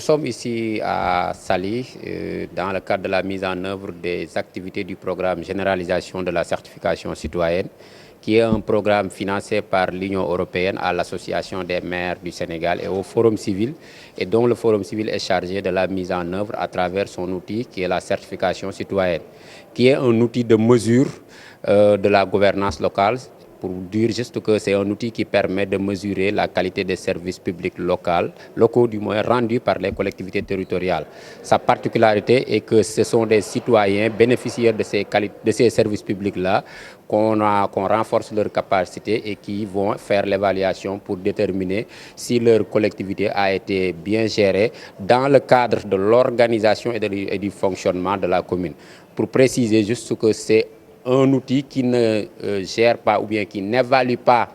sommes ici à Saly dans le cadre de la mise en œuvre des activités du programme Généralisation de la certification citoyenne, qui est un programme financé par l'Union européenne à l'Association des maires du Sénégal et au Forum civil, et dont le Forum civil est chargé de la mise en œuvre à travers son outil qui est la certification citoyenne, qui est un outil de mesure de la gouvernance locale. Pour dire juste que c'est un outil qui permet de mesurer la qualité des services publics locaux du moins rendus par les collectivités territoriales. Sa particularité est que ce sont des citoyens bénéficiaires de ces services publics-là qu'on renforce leur capacité et qui vont faire l'évaluation pour déterminer si leur collectivité a été bien gérée dans le cadre de l'organisation et du fonctionnement de la commune. Pour préciser juste que c'est un outil qui ne gère pas ou bien qui n'évalue pas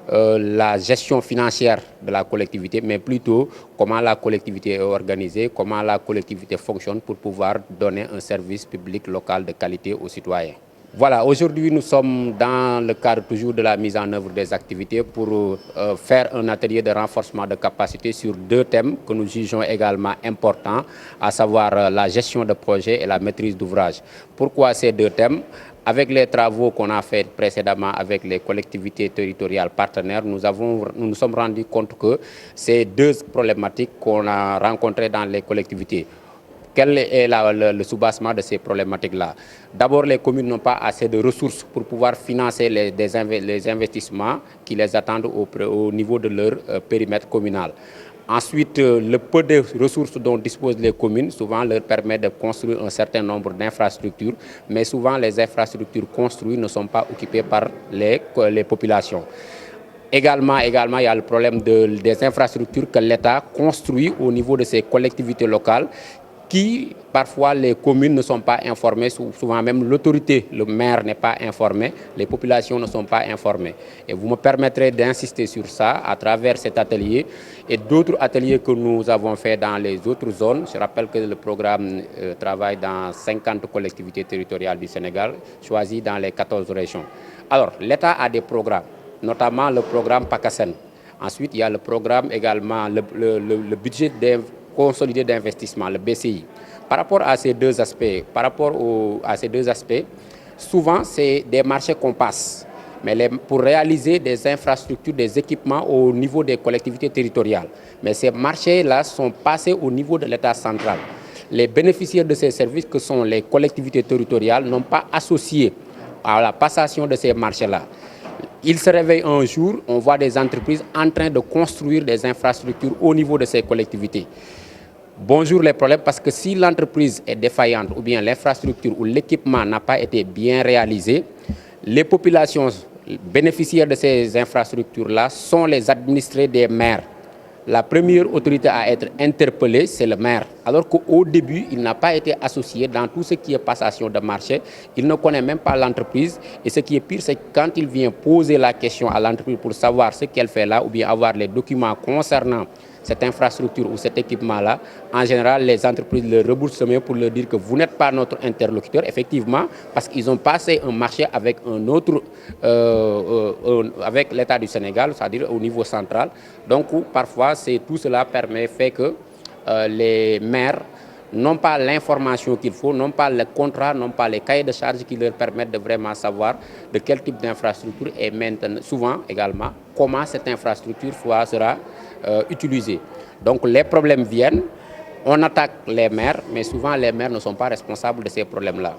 la gestion financière de la collectivité, mais plutôt comment la collectivité est organisée, comment la collectivité fonctionne pour pouvoir donner un service public local de qualité aux citoyens. Voilà, aujourd'hui nous sommes dans le cadre toujours de la mise en œuvre des activités pour faire un atelier de renforcement de capacité sur deux thèmes que nous jugeons également importants, à savoir la gestion de projet et la maîtrise d'ouvrage. Pourquoi ces deux thèmes? Avec les travaux qu'on a fait précédemment avec les collectivités territoriales partenaires, nous nous sommes rendus compte que ces deux problématiques qu'on a rencontrées dans les collectivités. Quel est le soubassement de ces problématiques-là? D'abord, les communes n'ont pas assez de ressources pour pouvoir financer les investissements qui les attendent au niveau de leur périmètre communal. Ensuite, le peu de ressources dont disposent les communes souvent leur permet de construire un certain nombre d'infrastructures, mais souvent les infrastructures construites ne sont pas occupées par les populations. Également, il y a le problème des infrastructures que l'État construit au niveau de ses collectivités locales, qui, parfois, les communes ne sont pas informées, souvent même l'autorité, le maire n'est pas informé, les populations ne sont pas informées. Et vous me permettrez d'insister sur ça à travers cet atelier et d'autres ateliers que nous avons fait dans les autres zones. Je rappelle que le programme travaille dans 50 collectivités territoriales du Sénégal, choisies dans les 14 régions. Alors, l'État a des programmes, notamment le programme PACASEN. Ensuite, il y a le programme également, le budget consolidé d'investissement, le BCI. Par rapport à ces deux aspects, souvent c'est des marchés qu'on passe. Mais pour réaliser des infrastructures, des équipements au niveau des collectivités territoriales. Mais ces marchés-là sont passés au niveau de l'État central. Les bénéficiaires de ces services, que sont les collectivités territoriales, n'ont pas associé à la passation de ces marchés-là. Il se réveille un jour, on voit des entreprises en train de construire des infrastructures au niveau de ces collectivités. Bonjour les problèmes, parce que si l'entreprise est défaillante ou bien l'infrastructure ou l'équipement n'a pas été bien réalisé, les populations bénéficiaires de ces infrastructures-là sont les administrés des maires. La première autorité à être interpellée, c'est le maire. Alors qu'au début, il n'a pas été associé dans tout ce qui est passation de marché. Il ne connaît même pas l'entreprise. Et ce qui est pire, c'est que quand il vient poser la question à l'entreprise pour savoir ce qu'elle fait là, ou bien avoir les documents concernant cette infrastructure ou cet équipement-là, en général, les entreprises le reboursent pour leur dire que vous n'êtes pas notre interlocuteur, effectivement, parce qu'ils ont passé un marché avec avec l'État du Sénégal, c'est-à-dire au niveau central. Donc, parfois, tout cela fait que les maires n'ont pas l'information qu'il faut, n'ont pas le contrat, n'ont pas les cahiers de charges qui leur permettent de vraiment savoir de quel type d'infrastructure et maintenant, souvent également, comment cette infrastructure sera utilisée. Donc les problèmes viennent, on attaque les maires, mais souvent les maires ne sont pas responsables de ces problèmes-là.